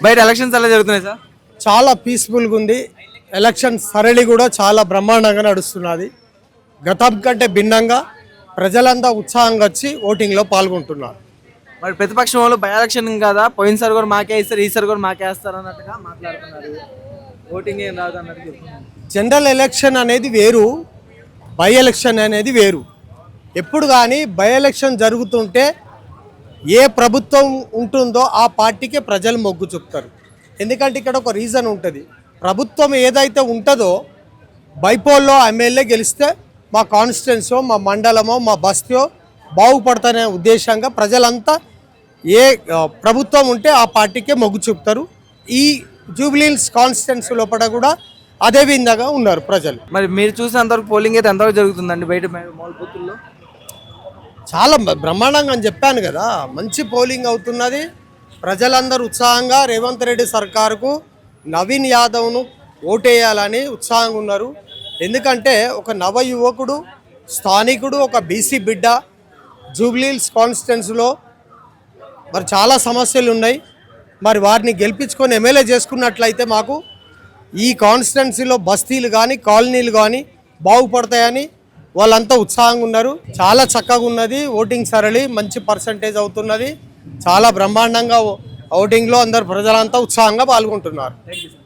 బయట ఎలక్షన్స్ ఎలా జరుగుతున్నాయి సార్? చాలా పీస్ఫుల్గా ఉంది. ఎలక్షన్ సరళి కూడా చాలా బ్రహ్మాండంగా నడుస్తున్నది. గతం కంటే భిన్నంగా ప్రజలంతా ఉత్సాహంగా వచ్చి ఓటింగ్లో పాల్గొంటున్నారు. మరి ప్రతిపక్షం వాళ్ళు బై ఎలక్షన్ కదా, పోయినసారి కూడా మాకే ఇస్తారు, ఈసారి కూడా మాకే వేస్తారు అన్నట్టుగా మాట్లాడుతున్నారు. ఓటింగ్ ఏం రాదు అన్నట్టు చెప్తున్నారు. జనరల్ ఎలక్షన్ అనేది వేరు, బై ఎలక్షన్ అనేది వేరు. ఎప్పుడు కానీ బై ఎలక్షన్ జరుగుతుంటే ఏ ప్రభుత్వం ఉంటుందో ఆ పార్టీకే ప్రజలు మొగ్గు చూపుతారు. ఎందుకంటే ఇక్కడ ఒక రీజన్ ఉంటుంది. ప్రభుత్వం ఏదైతే ఉంటుందో బైపోల్లో ఎమ్మెల్యే గెలిస్తే మా కాన్స్టిట్యున్సీ, మా మండలమో, మా బస్తీయో బాగుపడతానే ఉద్దేశంగా ప్రజలంతా ఏ ప్రభుత్వం ఉంటే ఆ పార్టీకే మొగ్గు చూపుతారు. ఈ జూబ్లీహిల్స్ కాన్స్టిట్యున్సీ లోపల కూడా అదే విధంగా ఉన్నారు ప్రజలు. మరి మీరు చూసినంతవరకు పోలింగ్ అయితే ఎంతవరకు జరుగుతుందండి బయట మామూలు బూతుల్లో? చాలా బ్రహ్మాండంగా అని చెప్పాను కదా, మంచి పోలింగ్ అవుతున్నది. ప్రజలందరూ ఉత్సాహంగా రేవంత్ రెడ్డి సర్కారుకు, నవీన్ యాదవ్ను ఓటేయాలని ఉత్సాహంగా ఉన్నారు. ఎందుకంటే ఒక నవ యువకుడు, స్థానికుడు, ఒక బీసీ బిడ్డ. జూబ్లీహిల్స్ కాన్స్టిట్యున్సీలో మరి చాలా సమస్యలు ఉన్నాయి. మరి వారిని గెలిపించుకొని ఎమ్మెల్యే చేసుకున్నట్లయితే మాకు ఈ కాన్స్టిట్యున్సీలో బస్తీలు కానీ కాలనీలు కానీ బాగుపడతాయని వాళ్ళంతా ఉత్సాహంగా ఉన్నారు. చాలా చక్కగా ఉన్నది. ఓటింగ్ సరళి మంచి పర్సంటేజ్ అవుతున్నది. చాలా బ్రహ్మాండంగా ఓటింగ్లో అందరు ప్రజలంతా ఉత్సాహంగా పాల్గొంటున్నారు. Thank you sir.